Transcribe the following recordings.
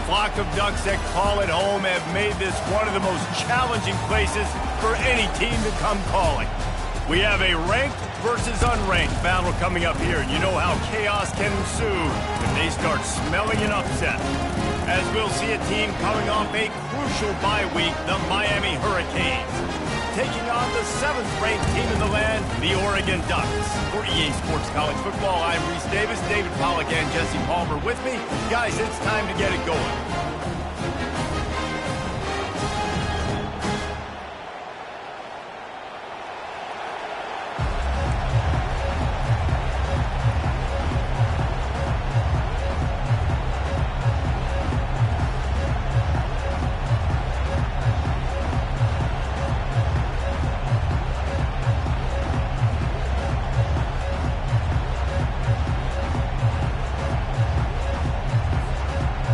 flock of Ducks that call it home have made this one of the most challenging places for any team to come calling. We have a ranked versus unranked battle coming up here, and you know how chaos can ensue if they start smelling an upset. As we'll see a team coming off a crucial bye week, the Miami Hurricanes, taking on the 7th-ranked team in the land, the Oregon Ducks. For EA Sports College Football, I'm Reese Davis, David Pollack, and Jesse Palmer with me. Guys, it's time to get it going.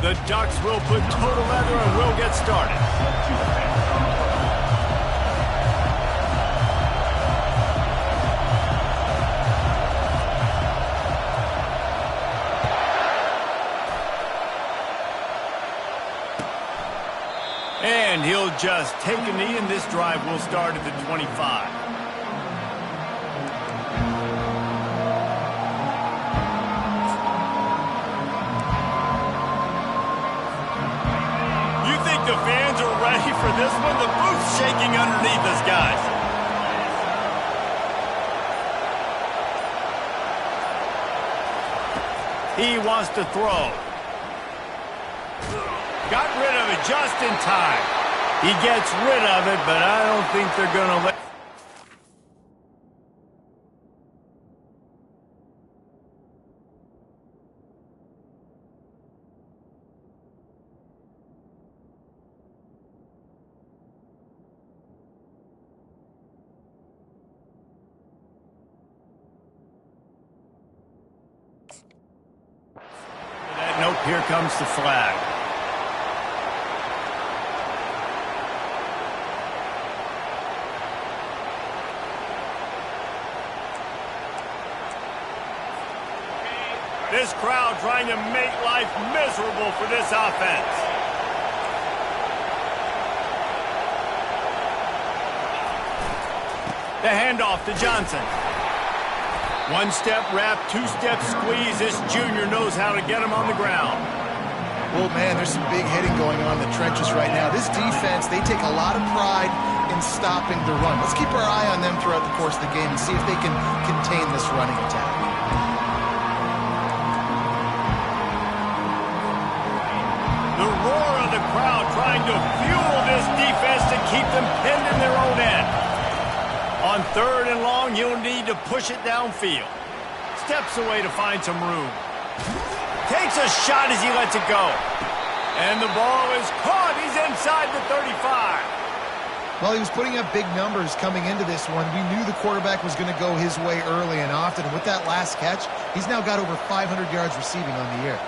The Ducks will put total leather and we'll get started. And he'll just take a knee, and this drive will start at the 25. The fans are ready for this one. The booth's shaking underneath us, guys. He wants to throw. Got rid of it just in time. He gets rid of it, but I don't think they're going to let... Nope, here comes the flag. This crowd trying to make life miserable for this offense. The handoff to Johnson. One-step wrap, two-step squeeze. This junior knows how to get him on the ground. Well, man, there's some big hitting going on in the trenches right now. This defense, they take a lot of pride in stopping the run. Let's keep our eye on them throughout the course of the game and see if they can contain this running attack. The roar of the crowd trying to fuel this defense to keep them pinned in their own end. On 3rd and long, you'll need to push it downfield. Steps away to find some room. Takes a shot as he lets it go. And the ball is caught. He's inside the 35. Well, he was putting up big numbers coming into this one. We knew the quarterback was going to go his way early and often. And with that last catch, he's now got over 500 yards receiving on the year.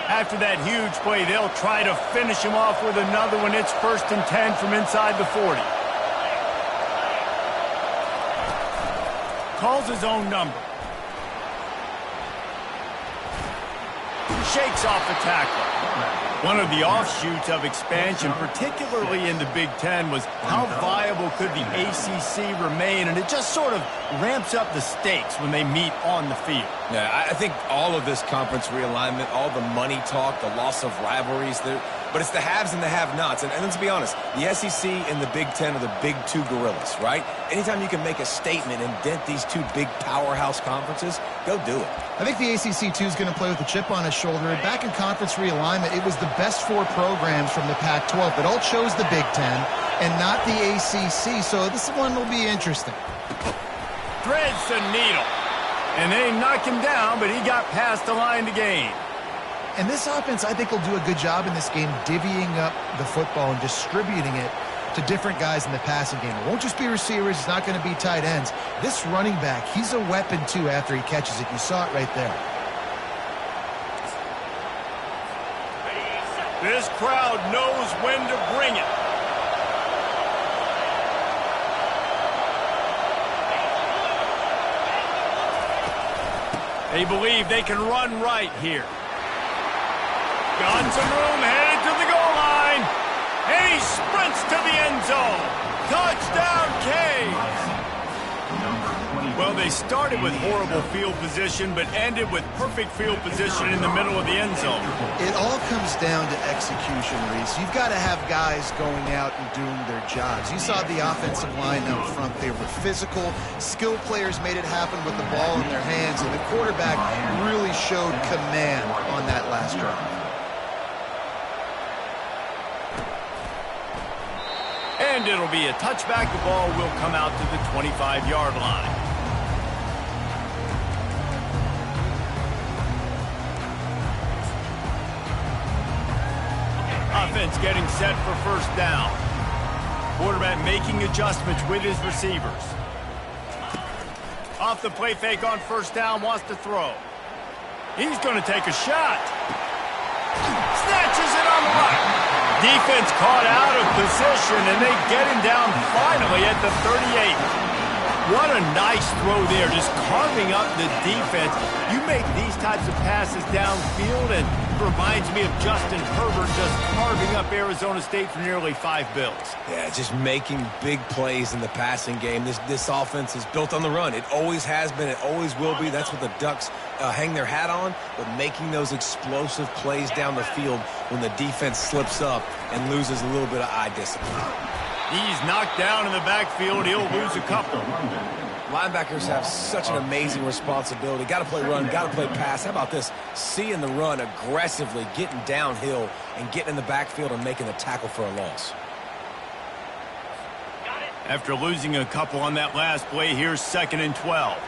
After that huge play, they'll try to finish him off with another one. It's 1st and 10 from inside the 40. Calls his own number. Shakes off the tackle. One of the offshoots of expansion, particularly in the Big Ten, was how viable could the ACC remain, and it just sort of ramps up the stakes when they meet on the field. Yeah, I think all of this conference realignment, all the money talk, the loss of rivalries, but it's the haves and the have-nots. And let's be honest, the SEC and the Big Ten are the big two gorillas, right? Anytime you can make a statement and dent these two big powerhouse conferences, go do it. I think the ACC, too, is going to play with a chip on his shoulder. And back in conference realignment, it was the best 4 programs from the Pac-12 that all chose the Big Ten and not the ACC. So this one will be interesting. Threads the needle. And they knock him down, but he got past the line to gain. And this offense, I think, will do a good job in this game divvying up the football and distributing it to different guys in the passing game. It won't just be receivers. It's not going to be tight ends. This running back, he's a weapon, too, after he catches it. You saw it right there. This crowd knows when to bring it. They believe they can run right here. Got some room, headed to the goal line. And he sprints to the end zone. Touchdown, Canes. Well, they started with horrible field position, but ended with perfect field position in the middle of the end zone. It all comes down to execution, Reese. You've got to have guys going out and doing their jobs. You saw the offensive line up front. They were physical. Skilled players made it happen with the ball in their hands, and the quarterback really showed command on that last drive. And it'll be a touchback. The ball will come out to the 25-yard line. Offense getting set for first down. Quarterback making adjustments with his receivers. Off the play fake on first down, wants to throw. He's going to take a shot. Snatches it on the right. Defense caught out of position, and they get him down finally at the 38. What a nice throw there, just carving up the defense. You make these types of passes downfield, and it reminds me of Justin Herbert just carving up Arizona State for nearly 5 bills. Yeah, just making big plays in the passing game. This offense is built on the run. It always has been. It always will be. That's what the Ducks hang their hat on, but making those explosive plays down the field when the defense slips up and loses a little bit of eye discipline. He's knocked down in the backfield. He'll lose a couple. Linebackers have such an amazing responsibility. Got to play run, got to play pass. How about this? Seeing the run aggressively, getting downhill, and getting in the backfield and making the tackle for a loss. After losing a couple on that last play, here's 2nd and 12.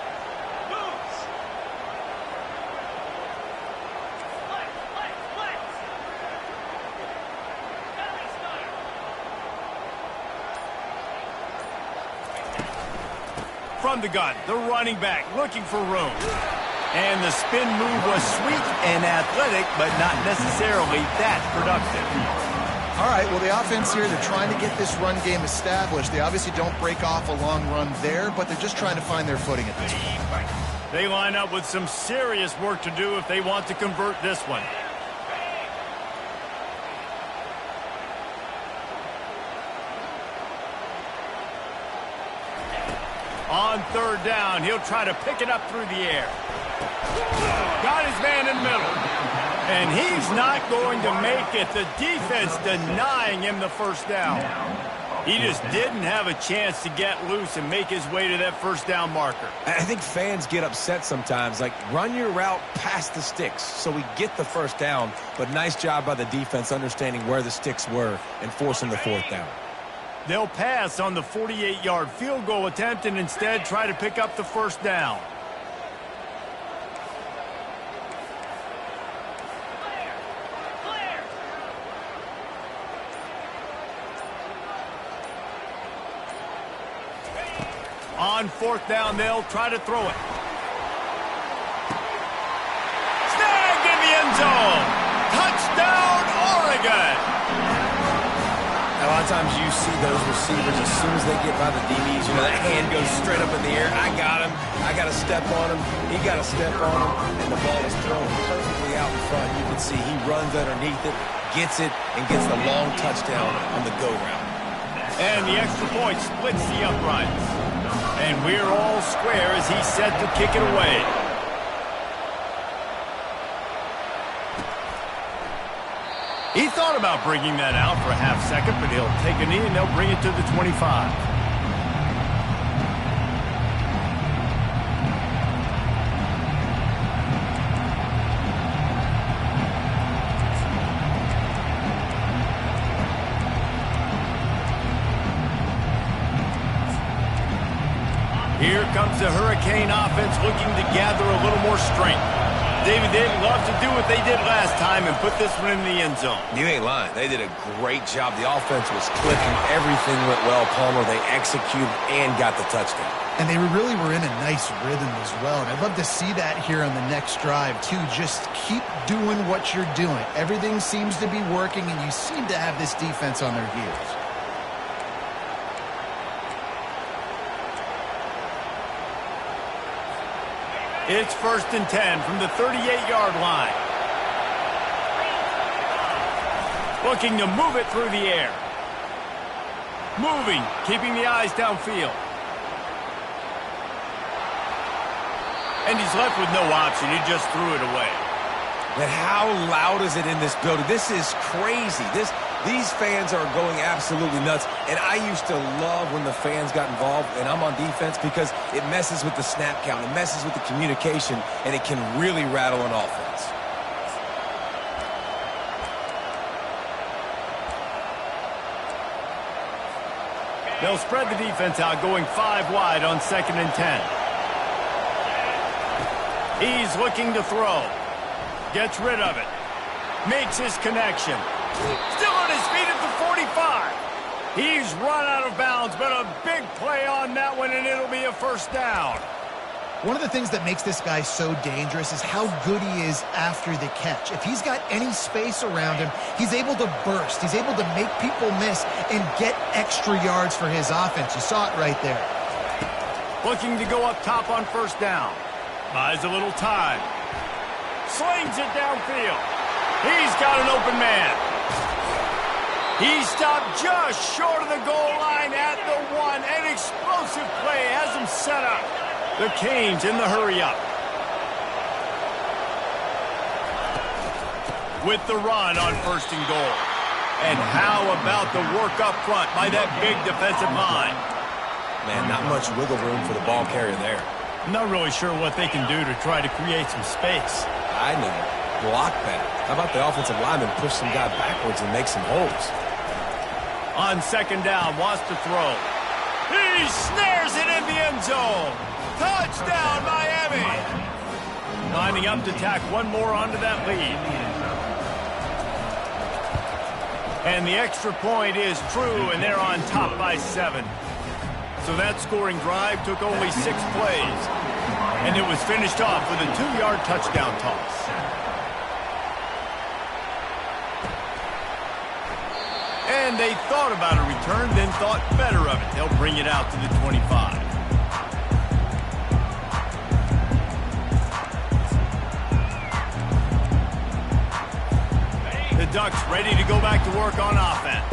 From the gun, the running back looking for room. And the spin move was sweet and athletic, but not necessarily that productive. All right, well, the offense here, they're trying to get this run game established. They obviously don't break off a long run there, but they're just trying to find their footing at this point. They line up with some serious work to do if they want to convert this one. On 3rd down, he'll try to pick it up through the air. Got his man in the middle. And he's not going to make it. The defense denying him the first down. He just didn't have a chance to get loose and make his way to that first down marker. I think fans get upset sometimes. Like, run your route past the sticks so we get the first down. But nice job by the defense understanding where the sticks were and forcing the 4th down. They'll pass on the 48-yard field goal attempt and instead try to pick up the first down. On 4th down, they'll try to throw it. Snagged in the end zone. Touchdown, Oregon. A lot of times you see those receivers, as soon as they get by the DBs, you know, that hand goes straight up in the air. I got him. I got to step on him. He got to step on him. And the ball is thrown perfectly out in front. You can see he runs underneath it, gets it, and gets the long touchdown on the go route. And the extra point splits the uprights. And we're all square as he's set to kick it away. He thought about bringing that out for a half second, but he'll take a knee and they'll bring it to the 25. Here comes the Hurricane offense looking to gather a little more strength. David, they'd love to do what they did last time and put this one in the end zone. You ain't lying. They did a great job. The offense was clicking. Everything went well, Palmer. They executed and got the touchdown. And they really were in a nice rhythm as well. And I'd love to see that here on the next drive, too. Just keep doing what you're doing. Everything seems to be working, and you seem to have this defense on their heels. It's 1st and 10 from the 38-yard line. Looking to move it through the air. Moving, keeping the eyes downfield. And he's left with no option. He just threw it away. And how loud is it in this building? This is crazy. These fans are going absolutely nuts. And I used to love when the fans got involved, and I'm on defense, because it messes with the snap count. It messes with the communication, and it can really rattle an offense. They'll spread the defense out, going 5 wide on 2nd and 10. He's looking to throw. Gets rid of it. Makes his connection. Still on his feet at the 45. He's run out of bounds, but a big play on that one, and it'll be a 1st down. One of the things that makes this guy so dangerous is how good he is after the catch. If he's got any space around him, he's able to burst. He's able to make people miss and get extra yards for his offense. You saw it right there. Looking to go up top on 1st down. Buys a little time. Slings it downfield. He's got an open man. He stopped just short of the goal line at the 1. An explosive play has him set up. The Canes in the hurry-up. With the run on 1st and goal. And how about the work up front by that big defensive line? Man, not much wiggle room for the ball carrier there. I'm not really sure what they can do to try to create some space. I know. Block that. How about the offensive lineman push some guy backwards and make some holes? On 2nd down, wants to throw. He snares it in the end zone. Touchdown, Miami. Lining up to tack one more onto that lead. And the extra point is true, and they're on top by 7. So that scoring drive took only 6 plays. And it was finished off with a 2-yard touchdown toss. And they thought about a return, then thought better of it. They'll bring it out to the 25. The Ducks ready to go back to work on offense.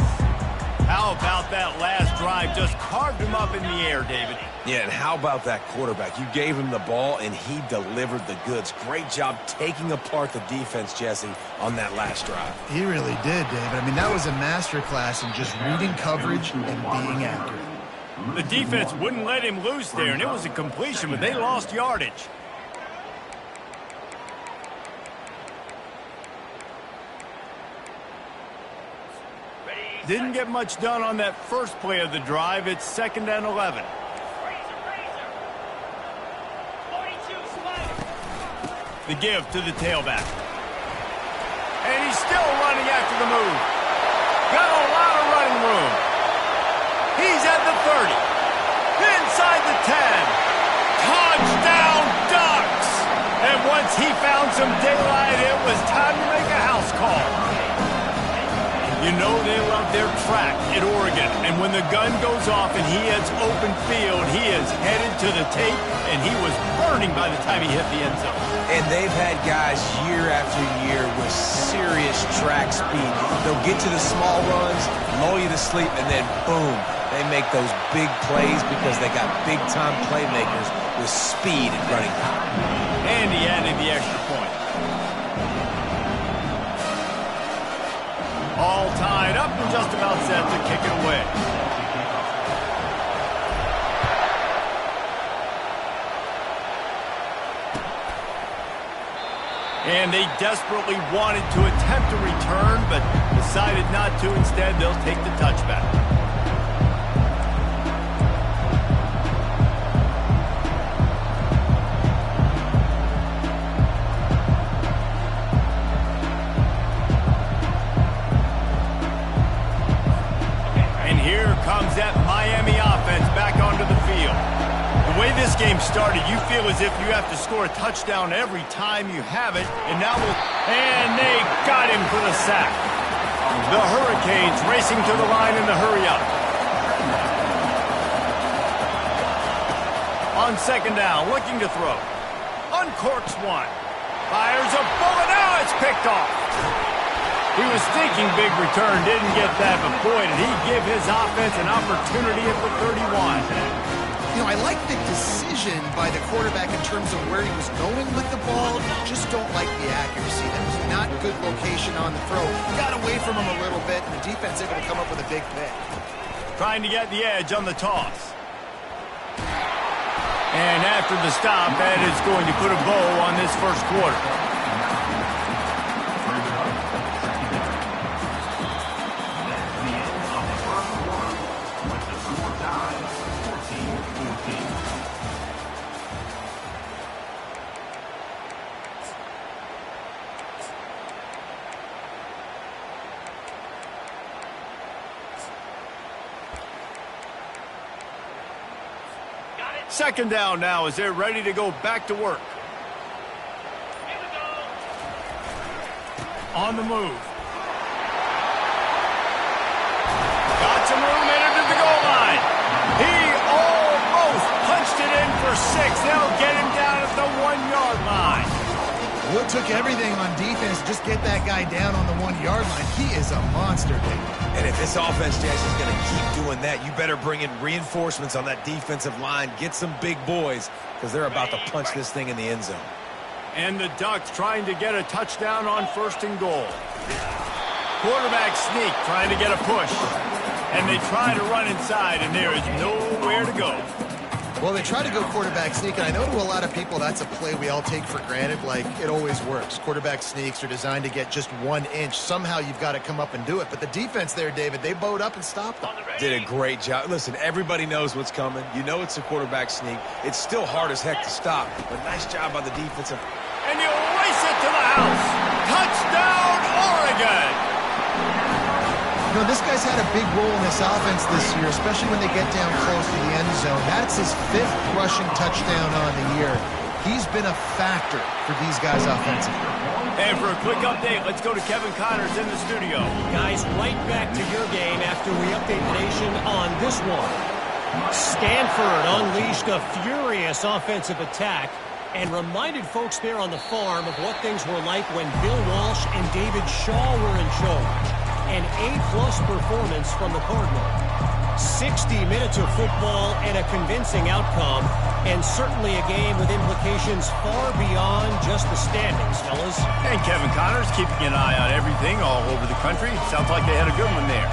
How about that last drive? Just carved him up in the air, David. Yeah, and how about that quarterback? You gave him the ball, and he delivered the goods. Great job taking apart the defense, Jesse, on that last drive. He really did, David. I mean, that was a masterclass in just reading coverage and being accurate. The defense wouldn't let him loose there, and it was a completion, but they lost yardage. Didn't get much done on that first play of the drive. It's 2nd and 11. The give to the tailback. And he's still running after the move. Got a lot of running room. He's at the 30. Inside the 10. Touchdown, Ducks! And once he found some daylight, it was time to make a house call. You know they love their track at Oregon, and when the gun goes off and he hits open field, he is headed to the tape, and he was burning by the time he hit the end zone. And they've had guys year after year with serious track speed. They'll get to the small runs, lull you to sleep, and then boom, they make those big plays because they got big-time playmakers with speed and running power. And he added the extra point. All tied up and just about set to kick it away. And they desperately wanted to attempt a return, but decided not to. Instead, they'll take the touchback. Comes that Miami offense back onto the field. The way this game started, you feel as if you have to score a touchdown every time you have it, and now and they got him for the sack. The Hurricanes racing to the line in the hurry-up. On 2nd down, looking to throw. uncorks one. Fires a bullet. Now it's picked off. He was thinking big return, didn't get that, but boy, did he give his offense an opportunity at the 31. You know, I like the decision by the quarterback in terms of where he was going with the ball. Just don't like the accuracy. That was not good location on the throw. Got away from him a little bit, and the defense able to come up with a big pick. Trying to get the edge on the toss. And after the stop, that is going to put a bow on this first quarter. Second down now as they're ready to go back to work. On the move. Got some room into the goal line. He almost punched it in for 6. They'll get him down at the 1-yard line. Well, it took everything on defense to just get that guy down on the 1-yard line. He is a monster, Dave. And if this offense, Jason, is going to keep doing that, you better bring in reinforcements on that defensive line. Get some big boys, because they're about to punch this thing in the end zone. And the Ducks trying to get a touchdown on 1st and goal. Quarterback sneak trying to get a push. And they try to run inside, and there is nowhere to go. Well, they try to go quarterback sneak, and I know to a lot of people that's a play we all take for granted, like it always works. Quarterback sneaks are designed to get just 1 inch. Somehow you've got to come up and do it. But the defense there, David, they bowed up and stopped them. Did a great job. Listen, everybody knows what's coming. You know it's a quarterback sneak. It's still hard as heck to stop, but nice job by the defensive. And you race it to the house. Touchdown, Oregon. You know, this guy's had a big role in this offense this year, especially when they get down close to the end zone. That's his 5th rushing touchdown on the year. He's been a factor for these guys offensively. And for a quick update, let's go to Kevin Connors in the studio. Guys, right back to your game after we update the nation on this one. Stanford unleashed a furious offensive attack and reminded folks there on the farm of what things were like when Bill Walsh and David Shaw were in charge. An A-plus performance from the Cardinal. 60 minutes of football and a convincing outcome, and certainly a game with implications far beyond just the standings, fellas. And Kevin Connors keeping an eye on everything all over the country. Sounds like they had a good one there.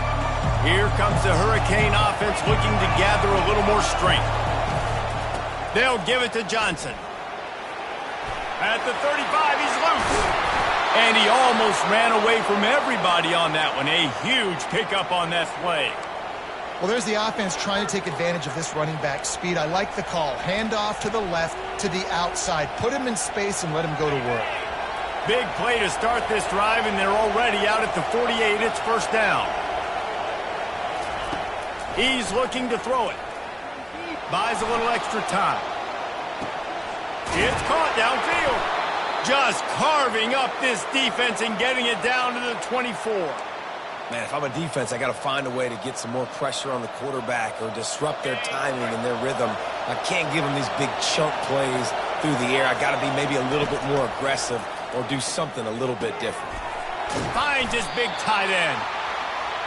Here comes the Hurricane offense looking to gather a little more strength. They'll give it to Johnson. At the 35, he's loose. And he almost ran away from everybody on that one. A huge pickup on that play. Well, there's the offense trying to take advantage of this running back speed. I like the call. Hand off to the left, to the outside. Put him in space and let him go to work. Big play to start this drive, and they're already out at the 48. It's 1st down. He's looking to throw it. Buys a little extra time. It's caught downfield. Just carving up this defense and getting it down to the 24. Man, if I'm a defense, I got to find a way to get some more pressure on the quarterback or disrupt their timing and their rhythm. I can't give them these big chunk plays through the air. I got to be maybe a little bit more aggressive or do something a little bit different. Finds his big tight end.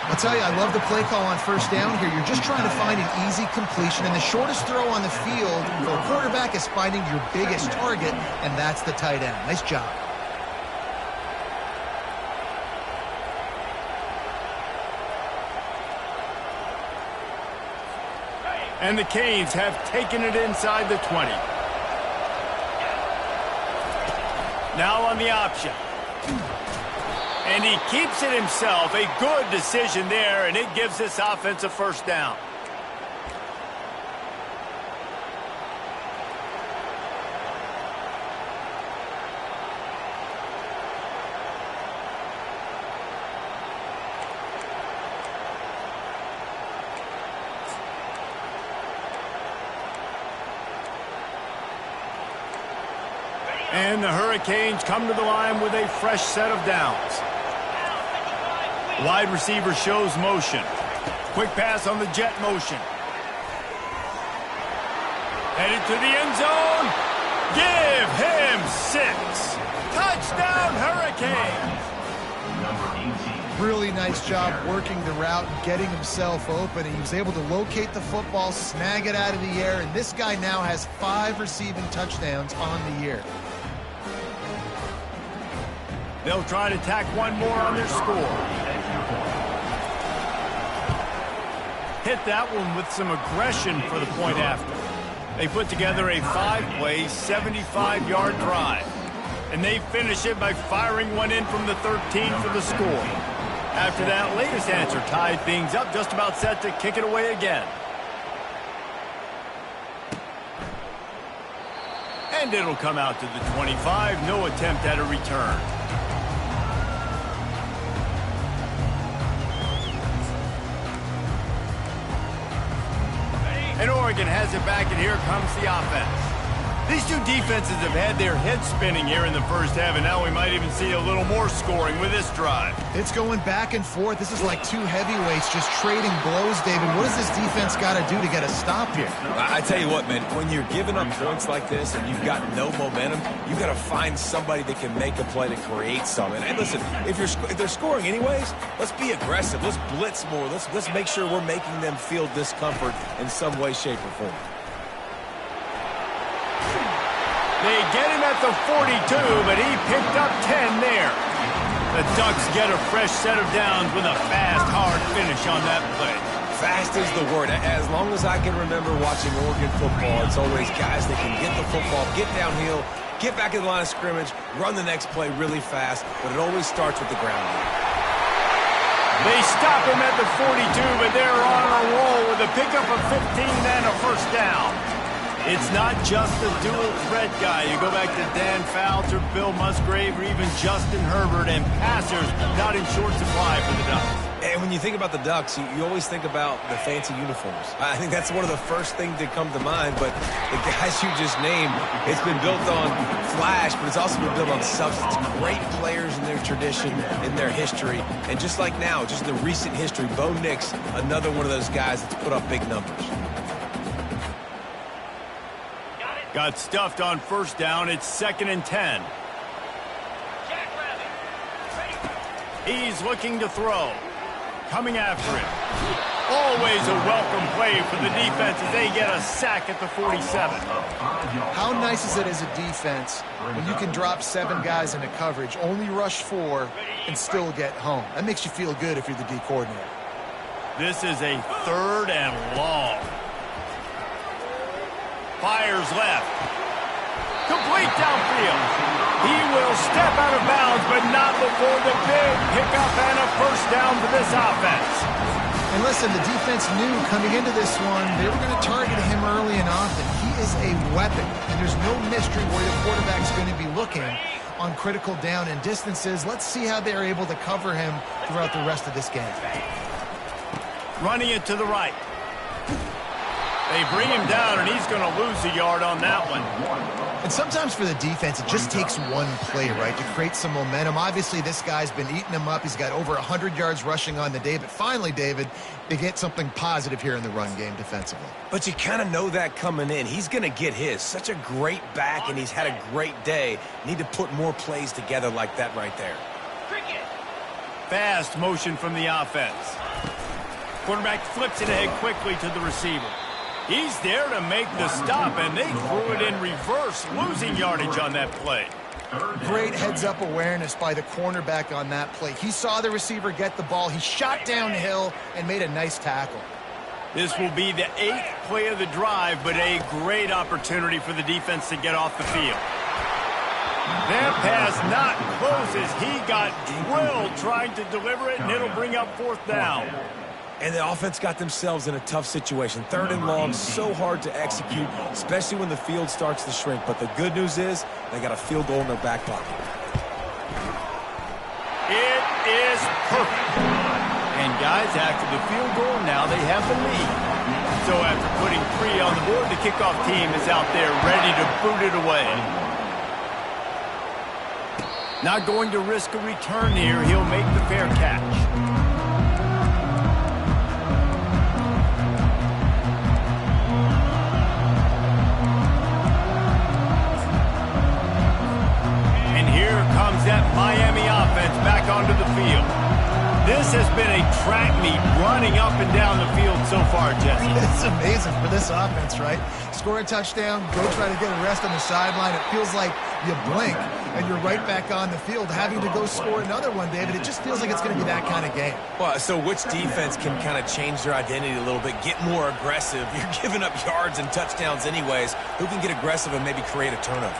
I'll tell you, I love the play call on 1st down here. You're just trying to find an easy completion, and the shortest throw on the field for a quarterback is finding your biggest target, and that's the tight end. Nice job. And the Canes have taken it inside the 20. Now on the option. And he keeps it himself. A good decision there, and it gives this offense a 1st down. And the Hurricanes come to the line with a fresh set of downs. Wide receiver shows motion. Quick pass on the jet motion. Headed to the end zone. Give him 6. Touchdown, Hurricanes. Really nice job working the route and getting himself open. He was able to locate the football, snag it out of the air, and this guy now has 5 receiving touchdowns on the year. They'll try to tack one more on their score. Hit that one with some aggression for the point after. They put together a 5-play, 75-yard drive. And they finish it by firing one in from the 13 for the score. After that latest answer tied things up, just about set to kick it away again. And it'll come out to the 25. No attempt at a return. And Oregon has it back, and here comes the offense. These two defenses have had their heads spinning here in the first half, and now we might even see a little more scoring with this drive. It's going back and forth. This is like two heavyweights just trading blows, David. What does this defense got to do to get a stop here? I tell you what, man, when you're giving up points like this and you've got no momentum, you got to find somebody that can make a play to create something. And listen, if they're scoring anyways, let's be aggressive. Let's blitz more. Let's make sure we're making them feel discomfort in some way, shape, or form. They get him at the 42, but he picked up 10 there. The Ducks get a fresh set of downs with a fast, hard finish on that play. Fast is the word. As long as I can remember watching Oregon football, it's always guys that can get the football, get downhill, get back in the line of scrimmage, run the next play really fast, but it always starts with the ground game. They stop him at the 42, but they're on a roll with a pickup of 15 and a first down. It's not just a dual threat guy. You go back to Dan Fouts or Bill Musgrave or even Justin Herbert, and passers not in short supply for the Ducks. And when you think about the Ducks, you always think about the fancy uniforms. I think that's one of the first things that come to mind, but the guys you just named, it's been built on flash, but it's also been built on substance. Great players in their tradition, in their history, and just like now, just the recent history, Bo Nix, another one of those guys that's put up big numbers. Got stuffed on first down. It's 2nd and 10. He's looking to throw. Coming after him. Always a welcome play for the defense as they get a sack at the 47. How nice is it as a defense when you can drop 7 guys into coverage, only rush 4, and still get home? That makes you feel good if you're the D coordinator. This is a 3rd and long. Fires left. Complete downfield. He will step out of bounds, but not before the big pickup and a first down for this offense. And listen, the defense knew coming into this one, they were going to target him early and often. He is a weapon, and there's no mystery where the quarterback's going to be looking on critical down and distances. Let's see how they're able to cover him throughout the rest of this game. Running it to the right. They bring him down, and he's going to lose a yard on that one. And sometimes for the defense, it just takes one play, right, to create some momentum. Obviously, this guy's been eating him up. He's got over 100 yards rushing on the day. But finally, David, they get something positive here in the run game defensively. But you kind of know that coming in. He's going to get his. Such a great back, and he's had a great day. Need to put more plays together like that right there. Fast motion from the offense. Quarterback flips it ahead quickly to the receiver. He's there to make the stop, and they threw it in reverse, losing yardage on that play. Great heads-up awareness by the cornerback on that play. He saw the receiver get the ball. He shot downhill and made a nice tackle. This will be the 8th play of the drive, but a great opportunity for the defense to get off the field. That pass not close as he got drilled trying to deliver it, and it'll bring up 4th down. And the offense got themselves in a tough situation. 3rd and long, so hard to execute, especially when the field starts to shrink. But the good news is they got a field goal in their back pocket. It is perfect. And guys, after the field goal, now they have the lead. So after putting 3 on the board, the kickoff team is out there ready to boot it away. Not going to risk a return here. He'll make the fair catch. Miami offense back onto the field. This has been a track meet running up and down the field so far, Jesse. It's amazing for this offense, right? Score a touchdown, go try to get a rest on the sideline. It feels like you blink and you're right back on the field having to go score another one, David. It just feels like it's going to be that kind of game. Well, so which defense can kind of change their identity a little bit, get more aggressive? You're giving up yards and touchdowns anyways. Who can get aggressive and maybe create a turnover?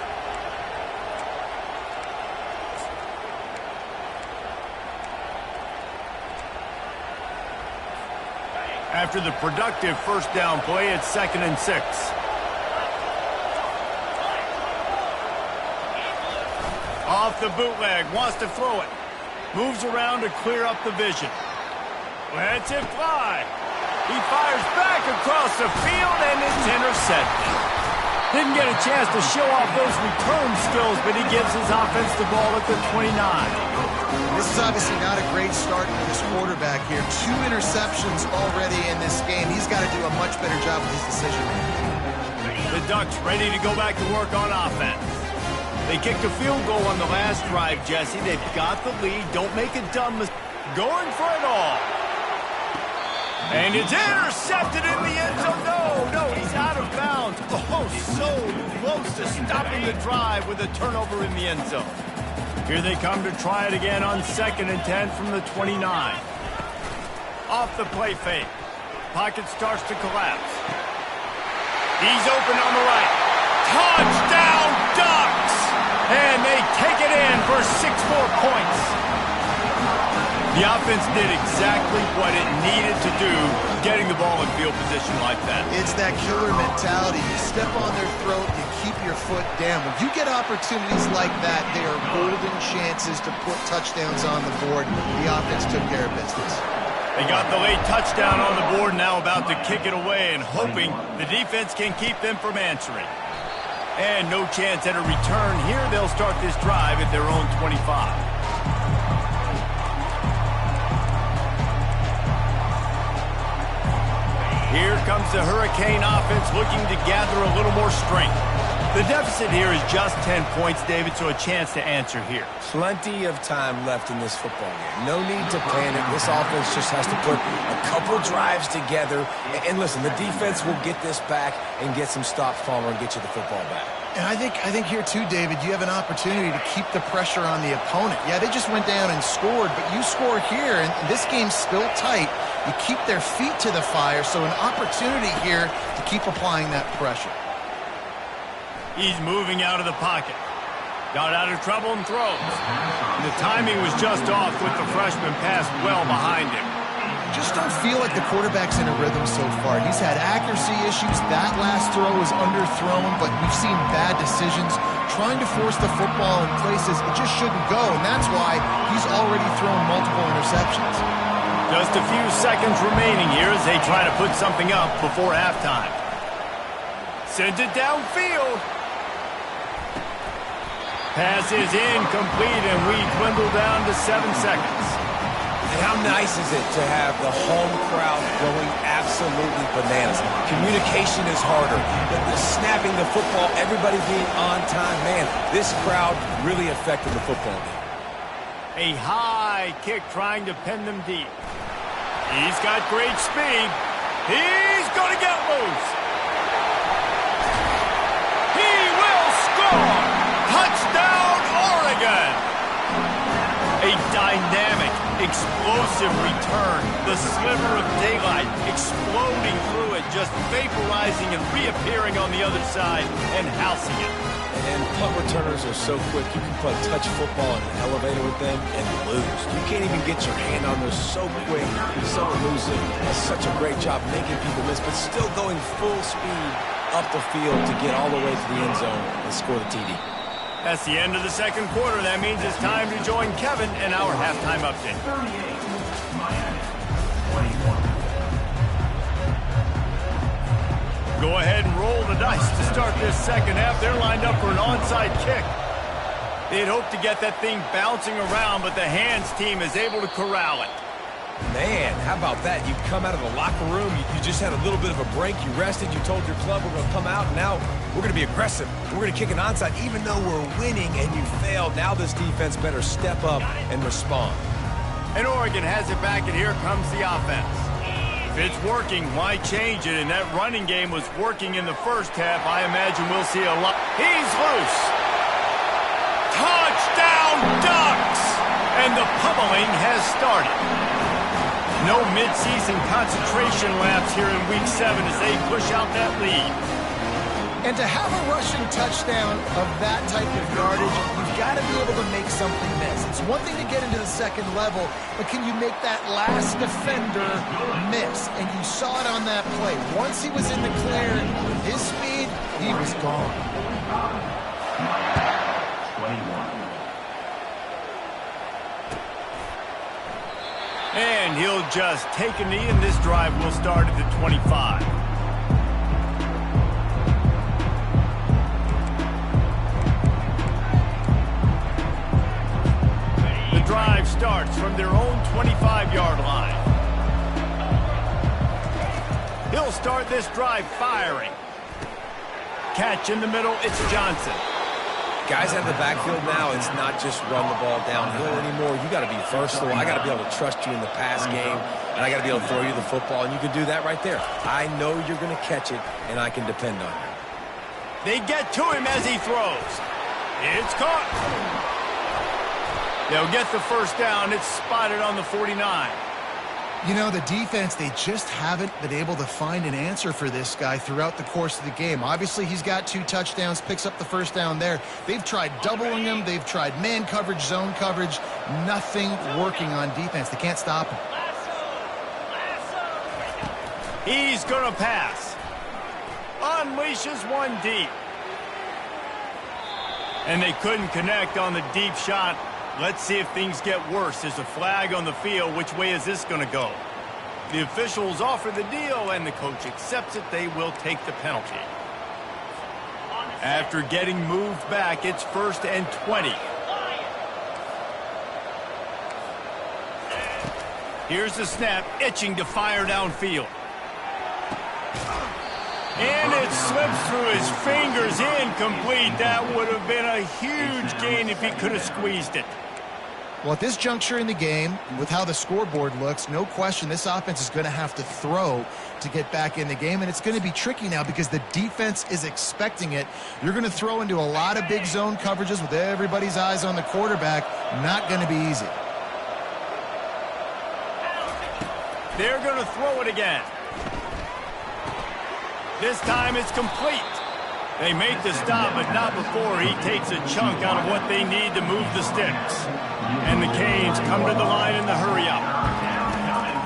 After the productive first down play, it's 2nd and 6. Off the bootleg, wants to throw it. Moves around to clear up the vision. Lets it fly. He fires back across the field, and it's intercepted. Didn't get a chance to show off those return skills, but he gives his offense the ball at the 29. This is obviously not a great start for this quarterback here. 2 interceptions already in this game. He's got to do a much better job with his decision-making. The Ducks ready to go back to work on offense. They kicked a field goal on the last drive, Jesse. They've got the lead. Don't make a dumb mistake. Going for it all. And it's intercepted in the end zone. No, he's out of bounds. Oh, so close to stopping the drive with a turnover in the end zone. Here they come to try it again on 2nd and 10 from the 29. Off the play fake. Pocket starts to collapse. He's open on the right. Touchdown, Ducks! And they take it in for 6 more points. The offense did exactly what it needed to do, getting the ball in field position like that. It's that killer mentality. You step on their throat, you keep your foot down. When you get opportunities like that, they are golden chances to put touchdowns on the board. The offense took care of business. They got the late touchdown on the board, now about to kick it away and hoping the defense can keep them from answering. And no chance at a return here. They'll start this drive at their own 25. Here comes the Hurricane offense looking to gather a little more strength. The deficit here is just 10 points, David, so a chance to answer here. Plenty of time left in this football game. No need to panic. This offense just has to put a couple drives together. And listen, the defense will get this back and get some stops, Palmer, and get you the football back. And I think here too, David, you have an opportunity to keep the pressure on the opponent. Yeah, they just went down and scored, but you score here, and this game's still tight. You keep their feet to the fire, so an opportunity here to keep applying that pressure. He's moving out of the pocket. Got out of trouble and throws. The timing was just off with the freshman pass well behind him. Just don't feel like the quarterback's in a rhythm so far. He's had accuracy issues. That last throw was underthrown, but we've seen bad decisions. Trying to force the football in places it just shouldn't go, and that's why he's already thrown multiple interceptions. Just a few seconds remaining here as they try to put something up before halftime. Sends it downfield. Pass is incomplete, and we dwindle down to 7 seconds. And how nice is it to have the home crowd going absolutely bananas? Communication is harder. The snapping the football, everybody being on time. Man, this crowd really affected the football game. A high kick trying to pin them deep. He's got great speed. He's going to get loose. He will score. Touchdown, Oregon. A dynamic, explosive return. The sliver of daylight exploding through it, just vaporizing and reappearing on the other side and housing it. And punt returners are so quick, you can play touch football in an elevator with them and lose. You can't even get your hand on those, so quick, so elusive. That's such a great job making people miss, but still going full speed up the field to get all the way to the end zone and score the TD. That's the end of the second quarter. That means it's time to join Kevin in our halftime update. 38, Miami, 21. Go ahead and roll the dice to start this second half. They're lined up for an onside kick. They'd hoped to get that thing bouncing around, but the hands team is able to corral it. Man, how about that? You come out of the locker room, you just had a little bit of a break, you rested, you told your club we're going to come out, and now we're going to be aggressive. We're going to kick an onside even though we're winning and you failed. Now this defense better step up and respond. And Oregon has it back, and here comes the offense. If it's working, why change it? And that running game was working in the first half. I imagine we'll see a lot. He's loose. Touchdown Ducks! And the pummeling has started. No midseason concentration laps here in Week 7 as they push out that lead. And to have a rushing touchdown of that type of yardage, you've got to be able to make something miss. It's one thing to get into the second level, but can you make that last defender miss? And you saw it on that play. Once he was in the clear, with his speed, he was gone. 21. And he'll just take a knee, and this drive will start at the 25. The drive starts from their own 25-yard line. He'll start this drive firing. Catch in the middle, it's Johnson. Guys out of the backfield now, it's not just run the ball downhill anymore. You got to be versatile. I got to be able to trust you in the pass game, and I got to be able to throw you the football, and you can do that right there. I know you're going to catch it, and I can depend on you. They get to him as he throws. It's caught. They'll get the first down. It's spotted on the 49. You know, the defense, they just haven't been able to find an answer for this guy throughout the course of the game. Obviously, he's got 2 touchdowns, picks up the first down there. They've tried doubling him. They've tried man coverage, zone coverage. Nothing working on defense. They can't stop him. He's going to pass. Unleashes one deep. And they couldn't connect on the deep shot. Let's see if things get worse. There's a flag on the field. Which way is this going to go? The officials offer the deal, and the coach accepts it. They will take the penalty. After getting moved back, it's 1st and 20. Here's the snap, itching to fire downfield. And it slips through his fingers, incomplete. That would have been a huge gain if he could have squeezed it. Well, at this juncture in the game, with how the scoreboard looks, no question this offense is going to have to throw to get back in the game, and it's going to be tricky now because the defense is expecting it. You're going to throw into a lot of big zone coverages with everybody's eyes on the quarterback. Not going to be easy. They're going to throw it again. This time it's complete. They make the stop, but not before he takes a chunk out of what they need to move the sticks. And the Canes come to the line in the hurry-up.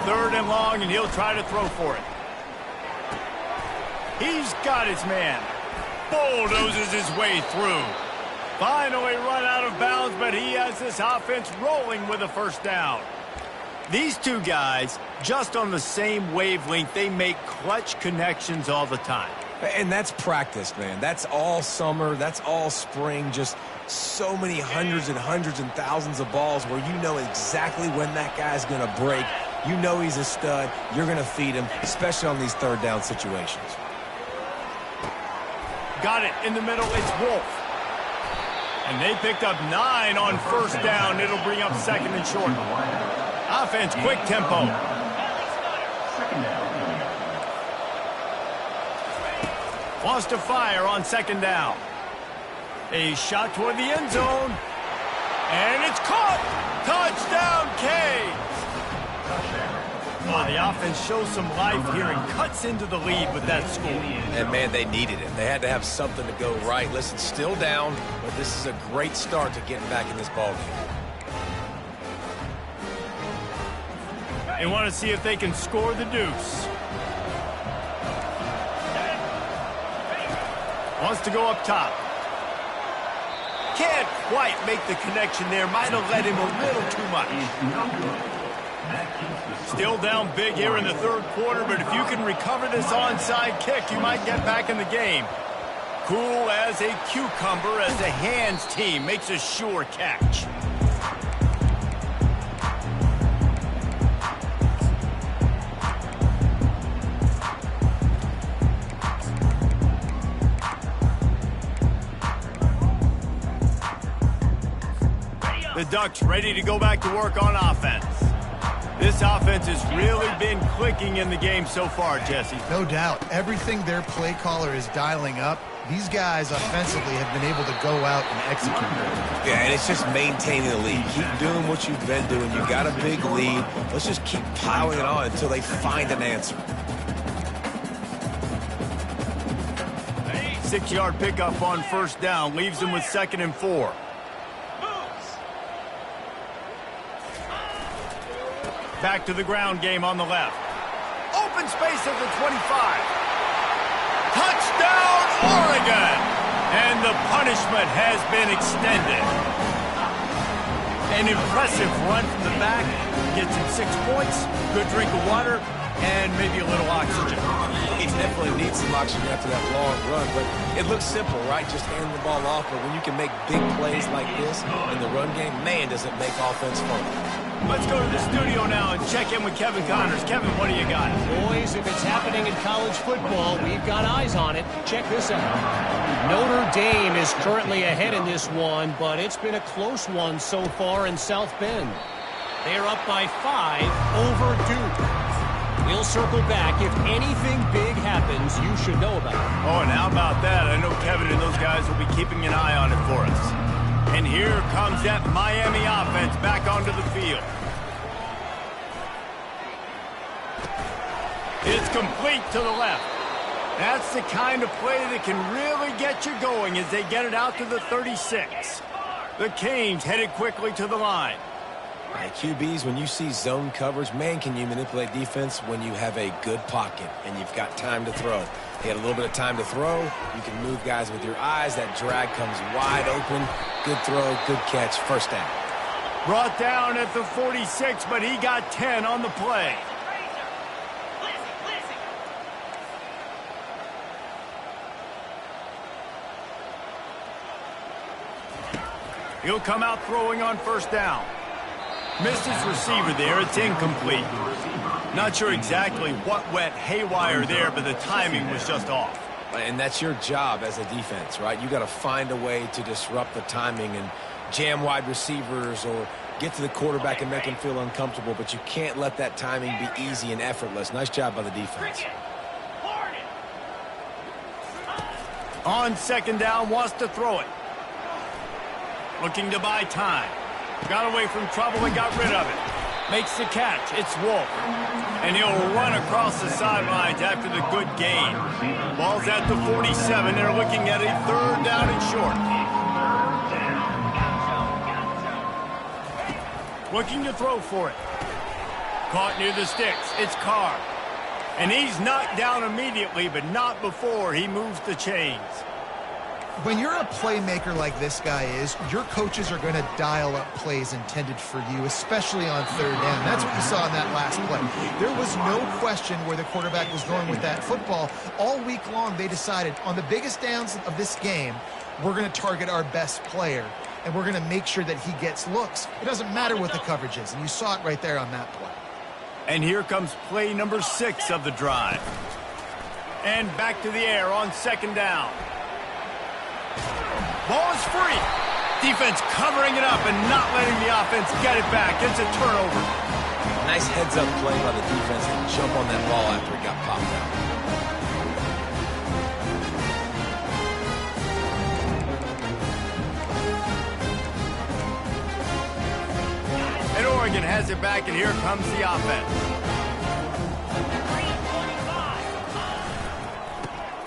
3rd and long, and he'll try to throw for it. He's got his man. Bulldozes his way through. Finally run out of bounds, but he has this offense rolling with a first down. These two guys, just on the same wavelength, they make clutch connections all the time. And that's practice, man. That's all summer. That's all spring. Just so many hundreds and thousands of balls where you know exactly when that guy's going to break. You know he's a stud. You're going to feed him, especially on these 3rd down situations. Got it in the middle. It's Wolf. And they picked up 9 on 1st down. It'll bring up 2nd and short. Offense, quick tempo. Wants to fire on 2nd down. A shot toward the end zone. And it's caught. Touchdown, Canes. Well, the offense shows some life here and cuts into the lead with that score. And, man, they needed it. They had to have something to go right. Listen, still down, but this is a great start to getting back in this ballgame. They want to see if they can score the deuce. Wants to go up top. Can't quite make the connection there. Might have led him a little too much. Still down big here in the 3rd quarter, but if you can recover this onside kick, you might get back in the game. Cool as a cucumber as the hands team makes a sure catch. The Ducks ready to go back to work on offense. This offense has really been clicking in the game so far, Jesse. No doubt. Everything their play caller is dialing up, these guys offensively have been able to go out and execute. Yeah, and it's just maintaining the lead. Keep doing what you've been doing. You got a big lead. Let's just keep piling it on until they find an answer. 6-yard pickup on first down leaves them with 2nd and 4. Back to the ground game on the left. Open space at the 25. Touchdown, Oregon! And the punishment has been extended. An impressive run from the back. Gets him 6 points, good drink of water, and maybe a little oxygen. He definitely needs some oxygen after that long run, but it looks simple, right? Just hand the ball off, but when you can make big plays like this in the run game, man, does it make offense fun. Let's go to the studio now and check in with Kevin Connors. Kevin, what do you got? Boys, if it's happening in college football, we've got eyes on it. Check this out. Notre Dame is currently ahead in this one, but it's been a close one so far in South Bend. They're up by 5 over Duke. We'll circle back. If anything big happens, you should know about it. Oh, and how about that? I know Kevin and those guys will be keeping an eye on it for us. And here comes that Miami offense back onto the field. It's complete to the left. That's the kind of play that can really get you going as they get it out to the 36. The Canes headed quickly to the line. Right, QBs, when you see zone coverage, man, can you manipulate defense when you have a good pocket and you've got time to throw. He had a little bit of time to throw. You can move guys with your eyes. That drag comes wide open. Good throw, good catch, first down. Brought down at the 46, but he got 10 on the play. He'll come out throwing on first down. Missed his receiver there. It's incomplete. Not sure exactly what went haywire there, but the timing was just off. And that's your job as a defense, right? You got to find a way to disrupt the timing and jam wide receivers or get to the quarterback and make him feel uncomfortable, but you can't let that timing be easy and effortless. Nice job by the defense. On 2nd down, wants to throw it. Looking to buy time. Got away from trouble and got rid of it. Makes the catch. It's Wolf. And he'll run across the sidelines after the good gain. Ball's at the 47. They're looking at a 3rd down and short. Looking to throw for it. Caught near the sticks. It's Carr. And he's knocked down immediately, but not before he moves the chains. When you're a playmaker like this guy is, your coaches are going to dial up plays intended for you, especially on 3rd down. That's what you saw in that last play. There was no question where the quarterback was going with that football. All week long, they decided on the biggest downs of this game, we're going to target our best player, and we're going to make sure that he gets looks. It doesn't matter what the coverage is, and you saw it right there on that play. And here comes play number 6 of the drive. And back to the air on 2nd down. Ball is free. Defense covering it up and not letting the offense get it back. It's a turnover. Nice heads-up play by the defense to jump on that ball after it got popped out. And Oregon has it back, and here comes the offense.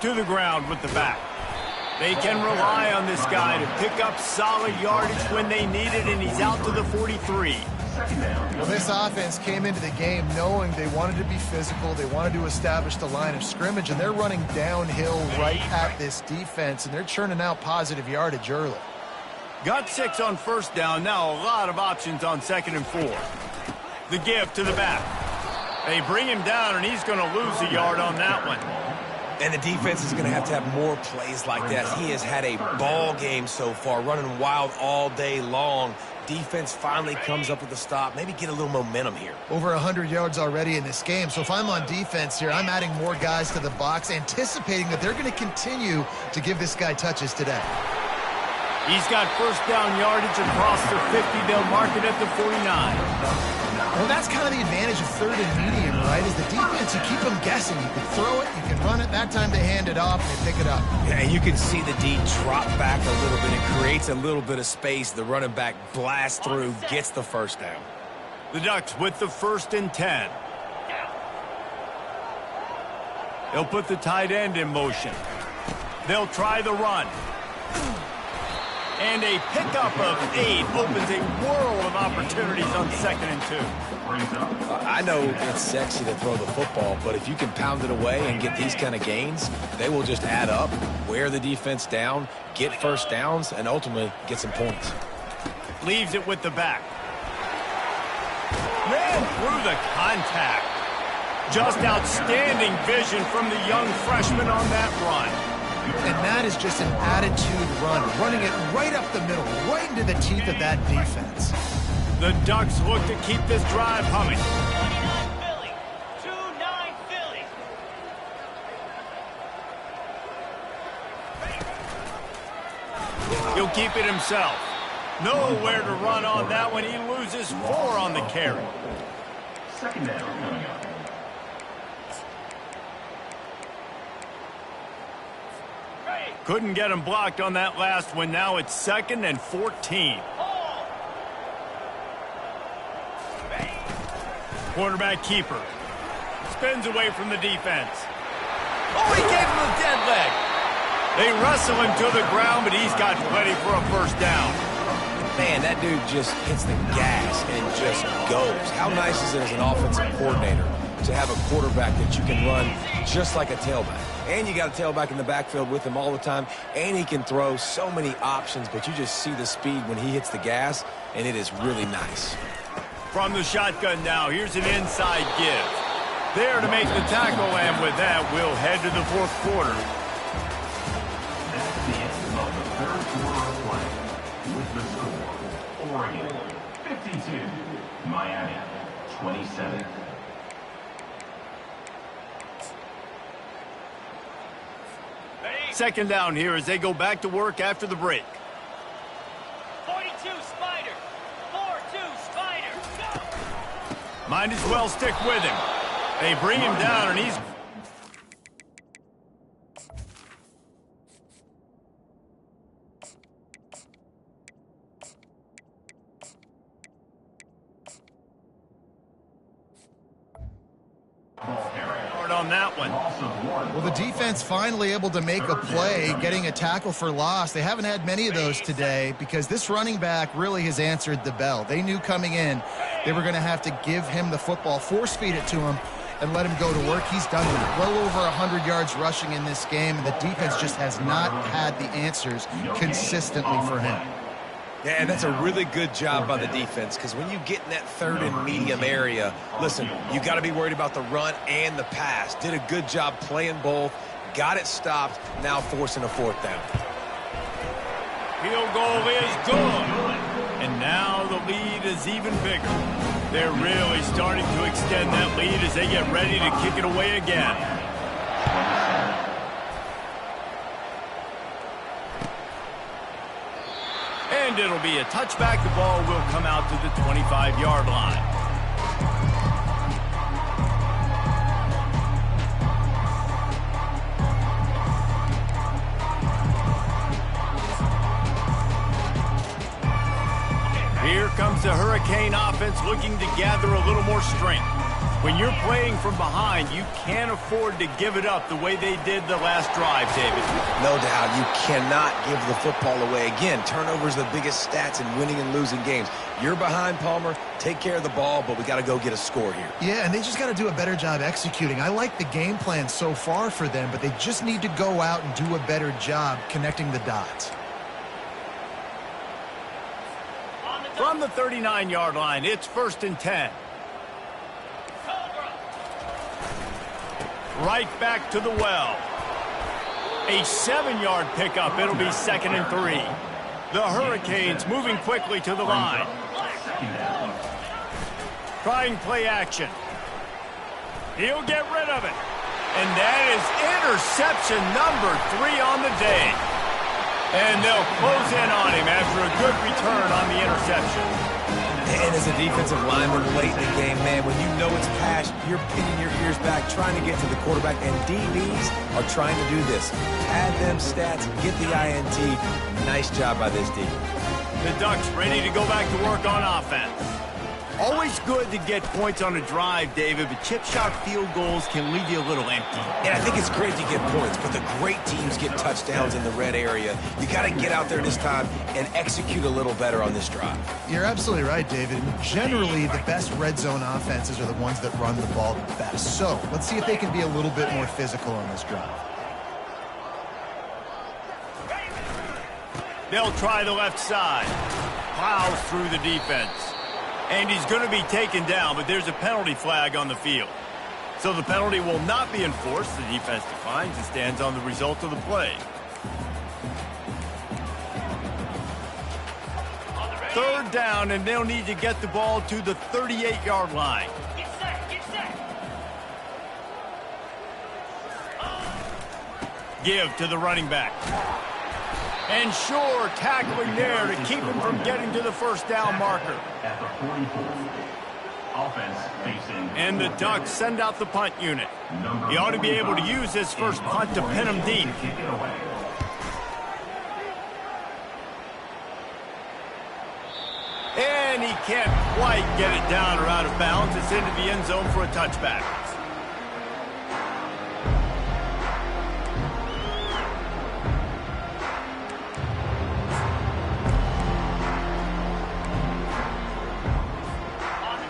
To the ground with the back. They can rely on this guy to pick up solid yardage when they need it, and he's out to the 43. Well, this offense came into the game knowing they wanted to be physical, they wanted to establish the line of scrimmage, and they're running downhill right at this defense, and they're churning out positive yardage early. Got 6 on first down, now a lot of options on 2nd and 4. The give to the back. They bring him down, and he's going to lose a yard on that one. And the defense is going to have more plays like that. He has had a ball game so far, running wild all day long. Defense finally comes up with a stop. Maybe get a little momentum here. Over 100 yards already in this game. So if I'm on defense here, I'm adding more guys to the box, anticipating that they're going to continue to give this guy touches today. He's got first down yardage across the 50. They'll mark it at the 49. Well, that's kind of the advantage of third and medium, right? Is the defense, you keep them guessing. You can throw it, you can run it. That time they hand it off and they pick it up. Yeah, and you can see the D drop back a little bit. It creates a little bit of space. The running back blasts through, gets the first down. The Ducks with the 1st and 10. They'll put the tight end in motion. They'll try the run. And a pickup of 8 opens a world of opportunities on 2nd and 2. I know it's sexy to throw the football, but if you can pound it away and get these kind of gains, they will just add up, wear the defense down, get first downs, and ultimately get some points. Leaves it with the back. Ran through the contact. Just outstanding vision from the young freshman on that run. And that is just an attitude run, running it right up the middle, right into the teeth of that defense. The Ducks look to keep this drive humming. 2-9 Philly. He'll keep it himself. Nowhere to run on that one. He loses 4 on the carry. 2nd down coming up. Couldn't get him blocked on that last one. Now it's 2nd and 14. Quarterback keeper. Spins away from the defense. Oh, he gave him a dead leg. They wrestle him to the ground, but he's got plenty for a first down. Man, that dude just hits the gas and just goes. How nice is it as an offensive coordinator to have a quarterback that you can run just like a tailback? And you got a tailback in the backfield with him all the time, and he can throw so many options, but you just see the speed when he hits the gas, and it is really nice. From the shotgun now, here's an inside give. There to make the tackle, and with that, we'll head to the 4th quarter. That's the end of the 3rd quarter of play. With the score, Oregon 52, Miami 27. Second down here as they go back to work after the break. 42 Spider. 4-2 Spider. Go! Might as well stick with him. They bring him down, and he's... on that one. Well, the defense finally able to make a play, getting a tackle for loss. They haven't had many of those today because this running back really has answered the bell. They knew coming in they were going to have to give him the football, force feed it to him, and let him go to work. He's done with it. Well over 100 yards rushing in this game, and the defense just has not had the answers consistently for him. Yeah, and that's a really good job by the defense because when you get in that 3rd and medium area, listen, you got to be worried about the run and the pass. Did a good job playing both, got it stopped, now forcing a 4th down. Field goal is good. And now the lead is even bigger. They're really starting to extend that lead as they get ready to kick it away again. And it'll be a touchback. The ball will come out to the 25-yard line. Here comes the Hurricane offense looking to gather a little more strength. When you're playing from behind, you can't afford to give it up the way they did the last drive, David. No doubt. You cannot give the football away. Again, turnovers are the biggest stats in winning and losing games. You're behind, Palmer. Take care of the ball, but we got to go get a score here. Yeah, and they just got to do a better job executing. I like the game plan so far for them, but they just need to go out and do a better job connecting the dots. From the 39-yard line, it's 1st and 10. Right back to the well. A 7-yard pickup. It'll be 2nd and 3. The Hurricanes moving quickly to the line. Trying play action. He'll get rid of it. And that is interception number 3 on the day. And they'll close in on him after a good return on the interception. And as a defensive lineman late in the game, man, when you know it's pass, you're pinning your ears back, trying to get to the quarterback, and DBs are trying to do this. Pad them stats, get the INT. Nice job by this D. The Ducks ready to go back to work on offense. Always good to get points on a drive, David, but chip shot field goals can leave you a little empty. And I think it's great to get points, but the great teams get touchdowns in the red area. You got to get out there this time and execute a little better on this drive. You're absolutely right, David. Generally, the best red zone offenses are the ones that run the ball the best. So let's see if they can be a little bit more physical on this drive. They'll try the left side. Plows through the defense. And he's going to be taken down, but there's a penalty flag on the field. So the penalty will not be enforced. The defense declines and stands on the result of the play. Third down, and they'll need to get the ball to the 38-yard line. Get set, get set. Give to the running back. And sure, tackling there to keep him from getting to the first down marker. At the 44. Offense facing. And the Ducks send out the punt unit. He ought to be able to use this first punt to pin him deep. Kick it away. And he can't quite get it down or out of bounds. It's into the end zone for a touchback.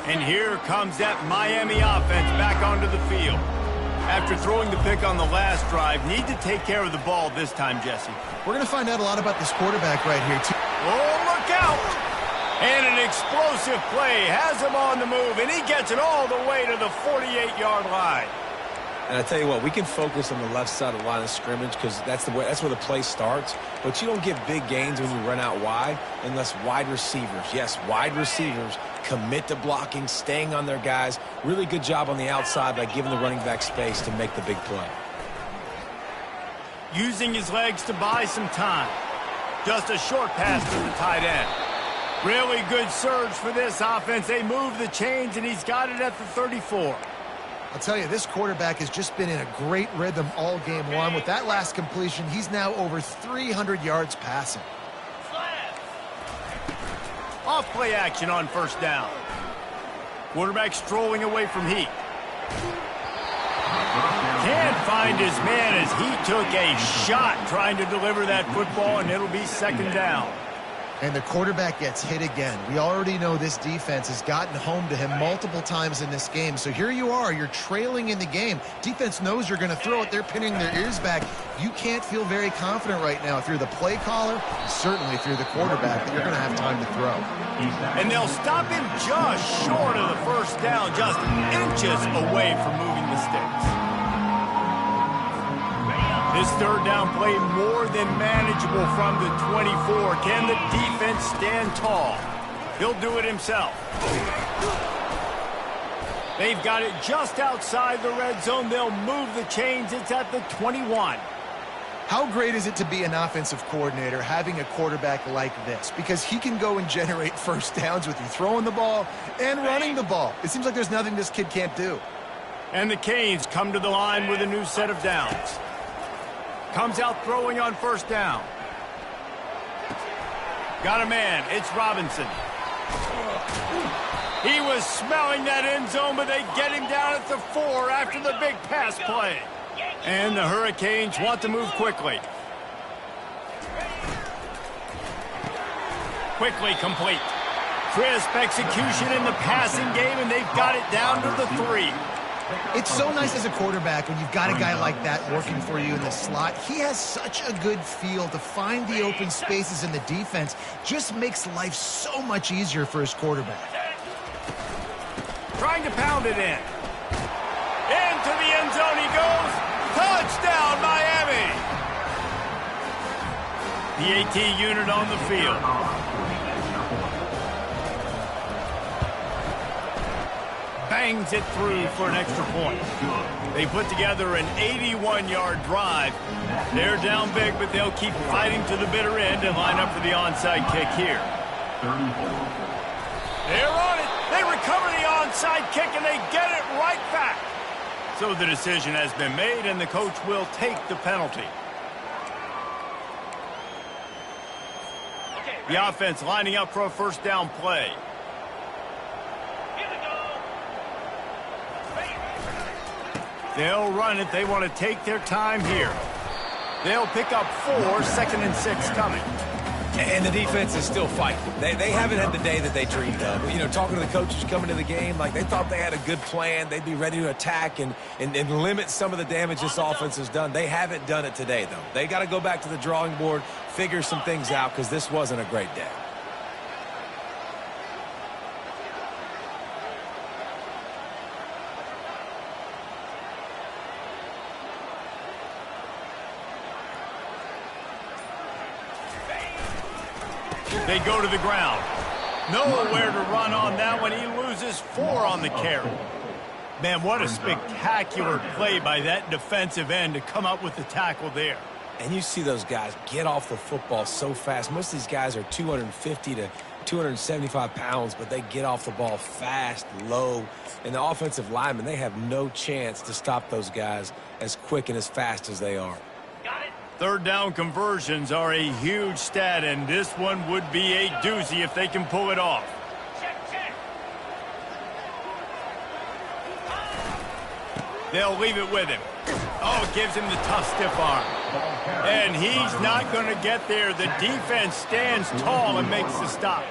And here comes that Miami offense back onto the field. After throwing the pick on the last drive, need to take care of the ball this time, Jesse. We're going to find out a lot about this quarterback right here, too. Oh, look out! And an explosive play has him on the move, and he gets it all the way to the 48-yard line. And I tell you what, we can focus on the left side of the line of scrimmage because that's where the play starts. But you don't get big gains when you run out wide unless wide receivers, yes, wide receivers, commit to blocking, staying on their guys. Really good job on the outside by giving the running back space to make the big play. Using his legs to buy some time. Just a short pass to the tight end. Really good surge for this offense. They move the chains, and he's got it at the 34. I'll tell you, this quarterback has just been in a great rhythm all game long. With that last completion, he's now over 300 yards passing. Off play action on first down. Quarterback strolling away from heat. Can't find his man as he took a shot trying to deliver that football, and it'll be second down. And the quarterback gets hit again. We already know this defense has gotten home to him multiple times in this game. So here you are, you're trailing in the game. Defense knows you're going to throw it. They're pinning their ears back. You can't feel very confident right now if you're the play caller, and certainly if you're the quarterback, that you're going to have time to throw. And they'll stop him just short of the first down, just inches away from moving the sticks. This third down play more than manageable from the 24. Can the defense stand tall? He'll do it himself. They've got it just outside the red zone. They'll move the chains. It's at the 21. How great is it to be an offensive coordinator having a quarterback like this? Because he can go and generate first downs with you throwing the ball and running the ball. It seems like there's nothing this kid can't do. And the Canes come to the line with a new set of downs. Comes out throwing on first down. Got a man. It's Robinson. He was smelling that end zone, but they get him down at the 4 after the big pass play. And the Hurricanes want to move quickly. Quickly complete. Crisp execution in the passing game, and they've got it down to the 3. It's so nice as a quarterback when you've got a guy like that working for you in the slot. He has such a good feel to find the open spaces in the defense. Just makes life so much easier for his quarterback. Trying to pound it in. Into the end zone he goes. Touchdown, Miami! The AT unit on the field. bangs it through for an extra point. They put together an 81-yard drive. They're down big, but they'll keep fighting to the bitter end and line up for the onside kick here. 34. They're on it. They recover the onside kick, and they get it right back. So the decision has been made, and the coach will take the penalty. The offense lining up for a first down play. Here we go. They'll run it. They want to take their time here. They'll pick up 4, 2nd and 6 coming. And the defense is still fighting. They haven't had the day that they dreamed of. You know, talking to the coaches coming to the game, like they thought they had a good plan. They'd be ready to attack and limit some of the damage this offense has done. They haven't done it today, though. They got to go back to the drawing board, figure some things out, because this wasn't a great day. They go to the ground. Nowhere to run on that one. He loses 4 on the carry. Man, what a spectacular play by that defensive end to come up with the tackle there. And you see those guys get off the football so fast. Most of these guys are 250 to 275 pounds, but they get off the ball fast, low. And the offensive linemen, they have no chance to stop those guys as quick and as fast as they are. Third down conversions are a huge stat, and this one would be a doozy if they can pull it off. Check, check. They'll leave it with him. Oh, it gives him the tough, stiff arm. And he's not going to get there. The defense stands tall and makes the stop.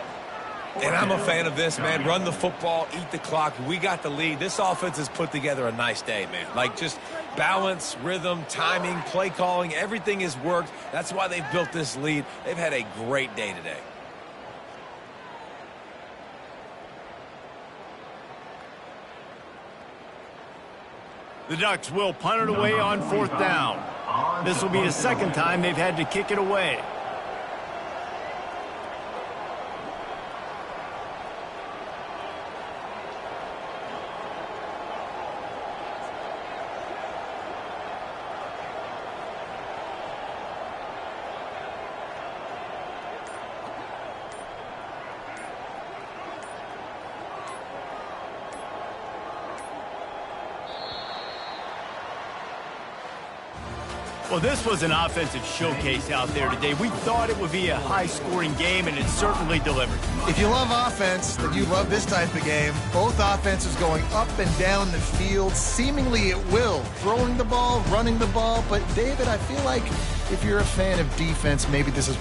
And I'm a fan of this, man. Run the football, eat the clock. We got the lead. This offense has put together a nice day, man. Like, just balance, rhythm, timing, play calling, everything has worked. That's why they've built this lead. They've had a great day today. The Ducks will punt it away on 4th down. This will be the second time they've had to kick it away. Well, this was an offensive showcase out there today. We thought it would be a high-scoring game, and it certainly delivered. If you love offense, then you love this type of game. Both offenses going up and down the field, seemingly at will. Throwing the ball, running the ball. But, David, I feel like if you're a fan of defense, maybe this was